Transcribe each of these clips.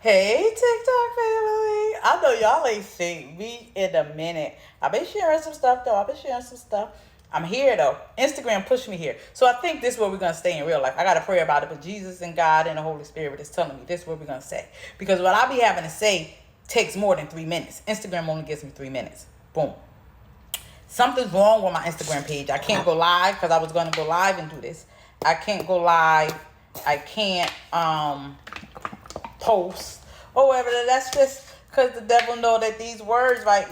Hey, TikTok family. I know y'all ain't seen me in a minute. I've been sharing some stuff, though. I'm here, though. Instagram pushed me here. So I think this is where we're going to stay in real life. I got to pray about it, but Jesus and God and the Holy Spirit is telling me this is what we're going to say. Because what I be having to say takes more than 3 minutes. Instagram only gives me 3 minutes. Boom. Something's wrong with my Instagram page. I can't go live because I was going to go live and do this. I can't go live. I can't post or whatever. That's just because the devil know that these words, right,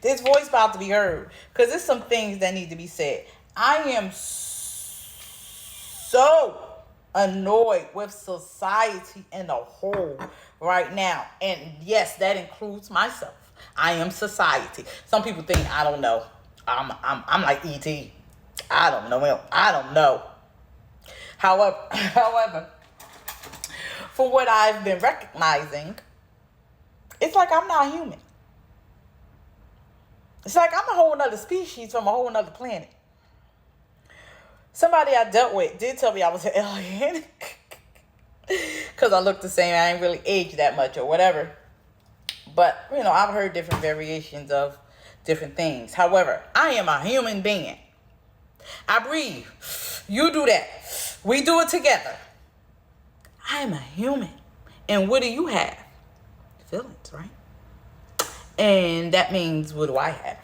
this voice about to be heard, because there's some things that need to be said. I am so annoyed with society in a whole right now, and yes, that includes myself. I am society. Some people think I don't know. I'm like ET. I don't know. I don't know. However, for what I've been recognizing, it's like I'm not human. It's like I'm a whole nother species from a whole nother planet. Somebody I dealt with did tell me I was an alien. Because I look the same. I ain't really aged that much or whatever. But, I've heard different variations of different things. However, I am a human being. I breathe. You do that. We do it together. I am a human. And what do you have? Feelings, right? And that means, what do I have?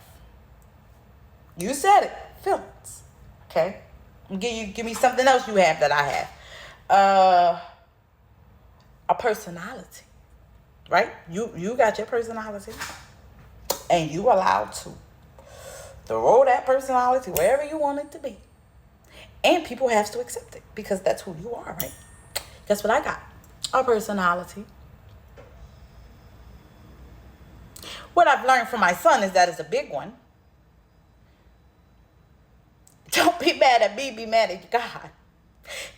You said it. Feelings. Okay? Give me something else you have that I have. A personality. Right? You got your personality. And you allowed to throw that personality wherever you want it to be. And people have to accept it because that's who you are, right? Guess what I got? A personality. What I've learned from my son is that it's a big one. Don't be mad at me, be mad at God.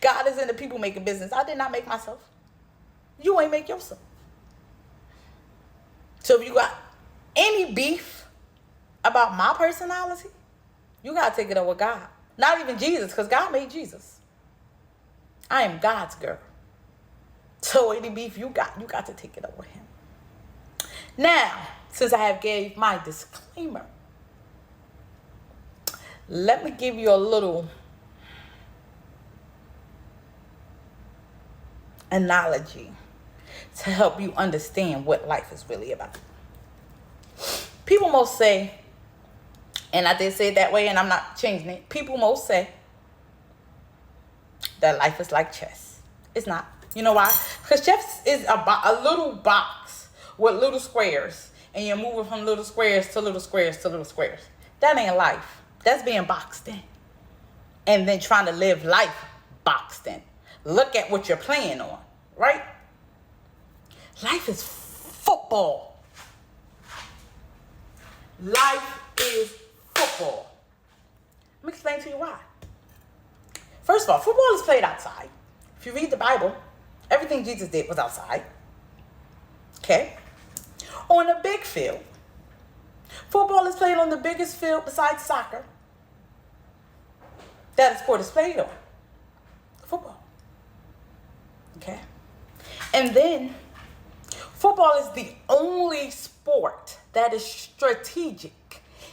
God is in the people making business. I did not make myself. You ain't make yourself. So if you got any beef about my personality, you got to take it up with God. Not even Jesus, because God made Jesus. I am God's girl. So any beef you got to take it up with him. Now, since I have gave my disclaimer, let me give you a little analogy to help you understand what life is really about. People most say, and I did say it that way and I'm not changing it. People most say that life is like chess. It's not. You know why? Because chess is a little box with little squares. And you're moving from little squares to little squares to little squares. That ain't life. That's being boxed in. And then trying to live life boxed in. Look at what you're playing on. Right? Life is football. Life is football. Let me explain to you why. First of all, football is played outside. If you read the Bible, everything Jesus did was outside. Okay? On a big field. Football is played on the biggest field besides soccer that a sport is played on. Football. Okay? And then, football is the only sport that is strategic.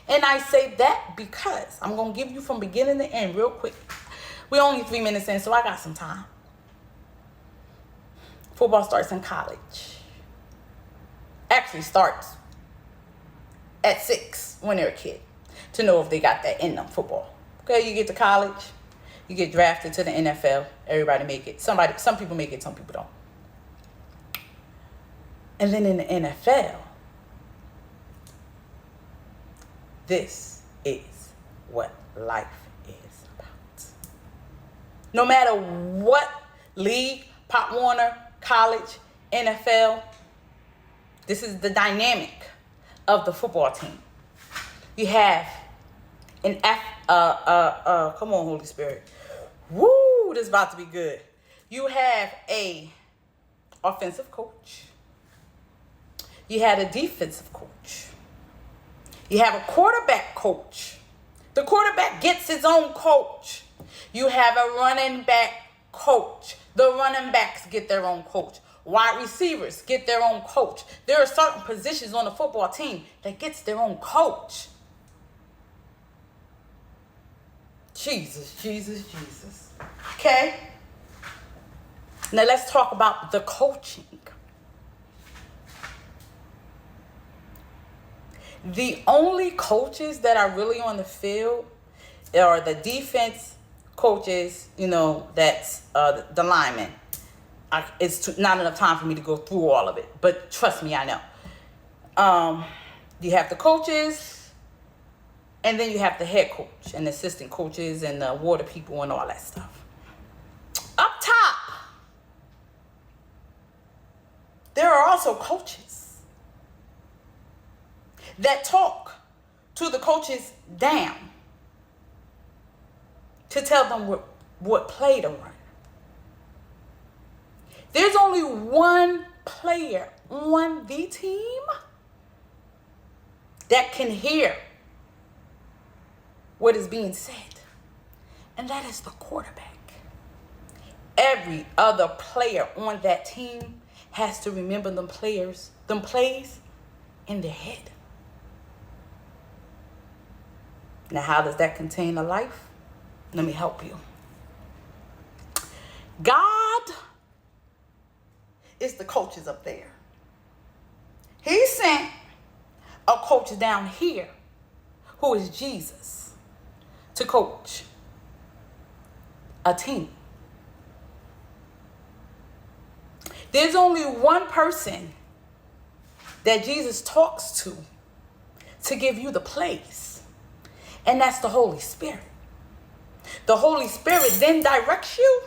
And I say that because I'm going to give you from beginning to end real quick. We're only 3 minutes in, so I got some time. Football starts in college. Actually starts at 6 when they're a kid to know if they got that in them, football. Okay, you get to college, you get drafted to the NFL. Everybody make it. Some people make it, some people don't. And then in the NFL, this is what life is about. No matter what league, Pop Warner, college, NFL, this is the dynamic of the football team. You have come on, Holy Spirit. Woo, this is about to be good. You have a offensive coach. You had a defensive coach. You have a quarterback coach. The quarterback gets his own coach. You have a running back coach. The running backs get their own coach. Wide receivers get their own coach. There are certain positions on the football team that gets their own coach. Jesus, Jesus, Jesus. Okay? Now let's talk about the coaching. The only coaches that are really on the field are the defense coaches, that's the linemen. It's not enough time for me to go through all of it, but trust me, I know. You have the coaches, and then you have the head coach and the assistant coaches and the water people and all that stuff. Up top, there are also coaches that talk to the coaches down to tell them what play to run. There's only one player on the team that can hear what is being said, and that is the quarterback. Every other player on that team has to remember them plays in their head. Now, how does that contain a life? Let me help you. God is the coaches up there. He sent a coach down here who is Jesus to coach a team. There's only one person that Jesus talks to give you the plays, and that's the Holy Spirit. The Holy Spirit then directs you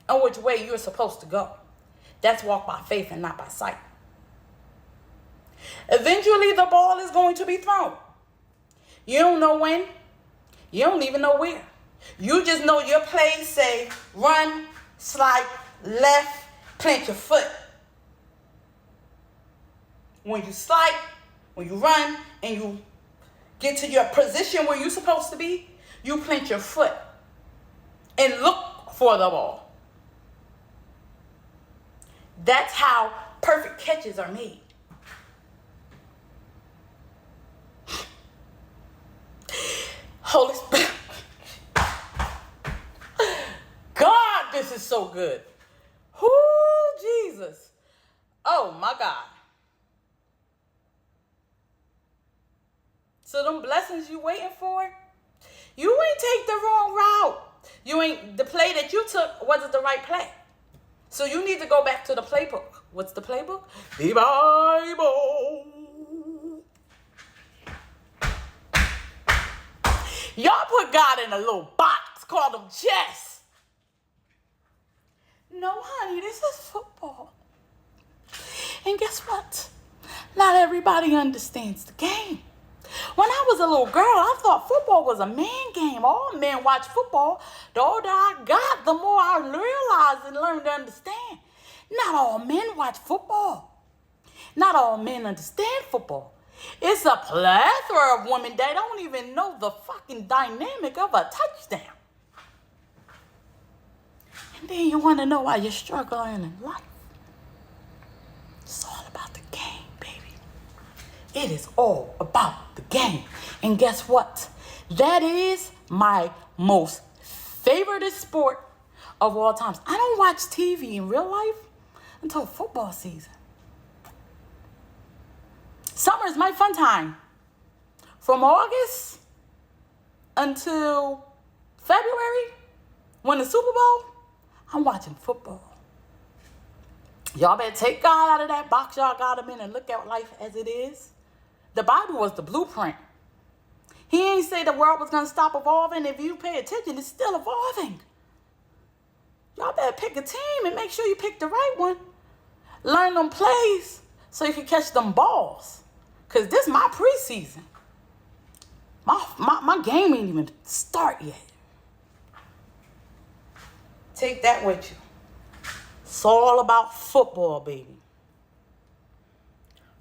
on which way you're supposed to go. That's walk by faith and not by sight. Eventually, the ball is going to be thrown. You don't know when. You don't even know where. You just know your plays say run, slide, left, plant your foot. When you slide, when you run, and you get to your position where you're supposed to be, you plant your foot and look for the ball. That's how perfect catches are made. Holy Spirit. God, this is so good. Whoo, Jesus. Oh, my God. So them blessings you waiting for, you ain't take the wrong route. The play that you took wasn't the right play. So you need to go back to the playbook. What's the playbook? The Bible. Y'all put God in a little box called him chess. No, honey, this is football. And guess what? Not everybody understands the game. When I was a little girl, I thought football was a man game. All men watch football. The older I got, the more I realized and learned to understand. Not all men watch football. Not all men understand football. It's a plethora of women that don't even know the fucking dynamic of a touchdown. And then you want to know why you're struggling in life. It's all about the game, baby. It is all about the game. And guess what? That is my most favorite sport of all times. I don't watch TV in real life until football season. Summer is my fun time. From August until February, when the Super Bowl, I'm watching football. Y'all better take God out of that box y'all got him in and look at life as it is. The Bible was the blueprint. He ain't say the world was going to stop evolving. If you pay attention, it's still evolving. Y'all better pick a team and make sure you pick the right one. Learn them plays so you can catch them balls. Because this is my preseason. My game ain't even start yet. Take that with you. It's all about football, baby.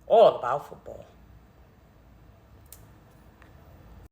All about football.